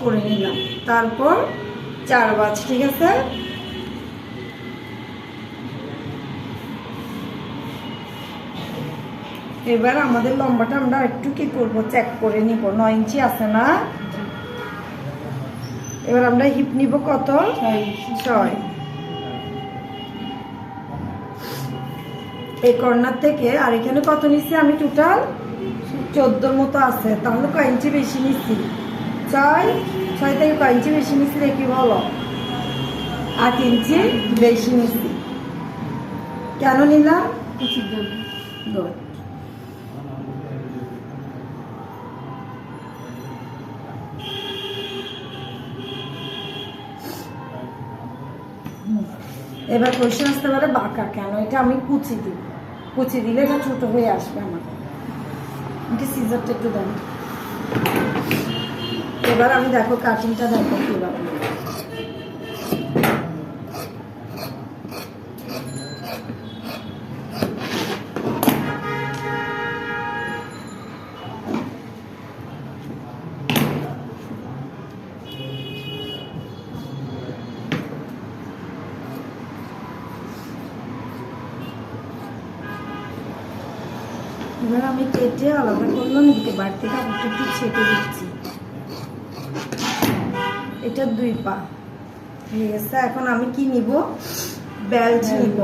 করে নিলাম, তারপর 4 ভাঁজ। ঠিক আছে, এবার আমাদের লম্বাটা আমরা একটু কি করবো, চেক করে নিব। 9 ইঞ্চি আছে না? এবার আমরা হিপ নিব কত? 6। এই কর্নার থেকে আর এখানে কত নিচ্ছি আমি? টোটাল 14 মতো আছে। তাহলে কয় ইঞ্চি বেশি নিচ্ছি? 6 থেকে কয় ইঞ্চি বেশি নিচ্ছি দেখি বলো? 8 ইঞ্চি বেশি নিচ্ছি। কেন নিলাম? এবার কোয়েশ্চেন আসতে পারে বাঁকা কেন? এটা আমি কুচি দিব, কুচি দিলে এটা ছোট হয়ে আসবে আমার। সিজারটা একটু দেন। এবার আমি দেখো কাটিংটা দেখো কিভাবে। এবার আমি কেটে আলাদা করলাম, দিকে বাড়তি কাপড়টা একটু ছেটে দিচ্ছি। এটা 2 পা ঠিক আছে। এখন আমি কি নিব? বেল্ট নিব।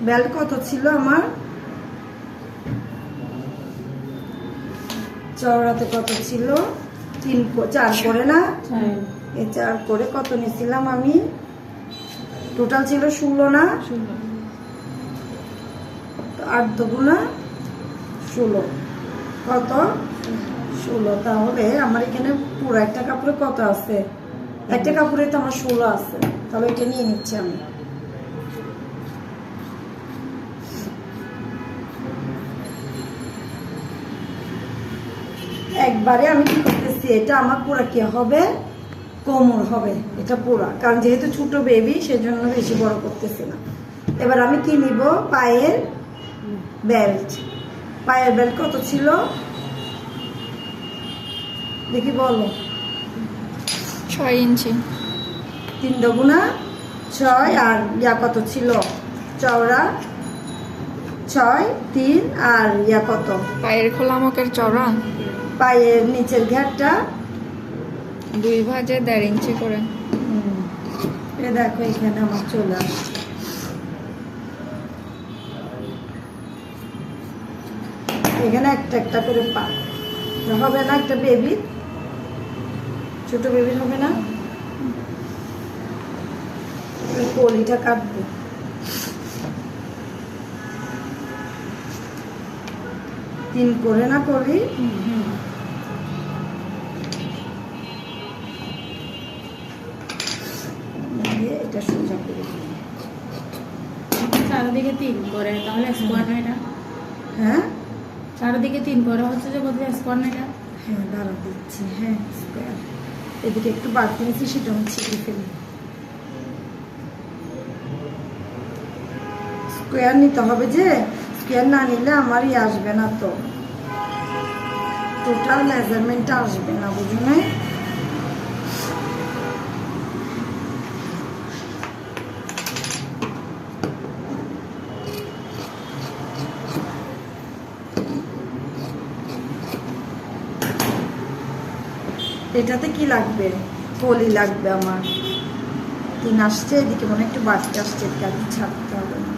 বেল্ট কত ছিল আমার? চওড়াতে কত ছিল? 4 করে না? এই 4 করে কত নিয়েছিলাম আমি? টোটাল ছিল 16 না? 8 দুগুণা 16। কত? 16। তাহলে আমার এখানে পুরো একটা কাপড়ে কত আছে? একটা কাপড়ে তো আমার 16 আছে। তাহলে এটা নিয়ে নিচ্ছি আমি। একবারে আমি কি করতেছি, এটা আমার পুরা কি হবে? কোমর হবে এটা পুরা, কারণ যেহেতু ছোট বেবি সেজন্য বেশি বড় করতেছি না। এবার আমি কি নিব? পায়ের বেল্ট। পায়ের বেল্ট কত ছিল দেখি বলো? 6 ইঞ্চি। 3 দুগুণা 6। আর ইয়া কত ছিল? চওড়া 6, 3 আর ইয়া কত? পায়ের খোলা মুখের চওড়া পায়ের নিচের ঘেরটা 2 ভাঁজে 1.5 ইঞ্চি করে। এ দেখো এখানে আমার চলে আসছে। এখানে একটা একটা করে পা হবে না? একটা বেবি, ছোট বেবির হবে না? কলিটা কাটবো। তিন করে না করি? এটা সোজা করে চারদিকে 3 করে, তাহলে স্কোয়ার না এটা? হ্যাঁ, চারদিকে 3 করে হচ্ছে যে বোধহয় স্কোয়ার না এটা? হ্যাঁ দাঁড়া দিচ্ছি। হ্যাঁ স্কোয়ার। এদিকে একটু বাড়তি নিচ্ছি, সেটা আমি ছিঁড়ে ফেলি। স্কোয়ার নিতে হবে যে, স্কোয়ার না নিলে আমারই আসবে না, তো টোটাল মেজারমেন্টটা আসবে না, বুঝো না? এটাতে কি লাগবে? কলি লাগবে আমার। 3 আসছে, এদিকে মনে একটু বাড়তি আসছে, এদিকে আর ছাড়তে হবে না।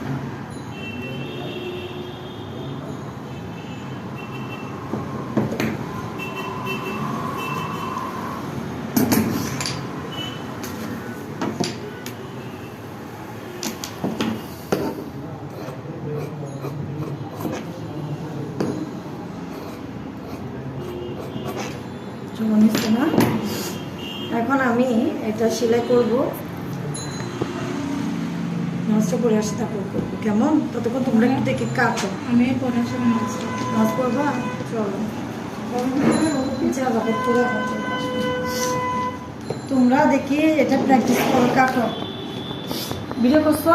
না, এখন আমি এটা সেলাই করবো। নাচটা করে আসি, তারপর করবো কেমন? ততক্ষণ তোমরা একটু দেখে কাটো। আমি পরে আসলে নাচ করবা? চলো তোমরা দেখি এটা প্র্যাকটিস করো, কাটো। ভিডিও করছো?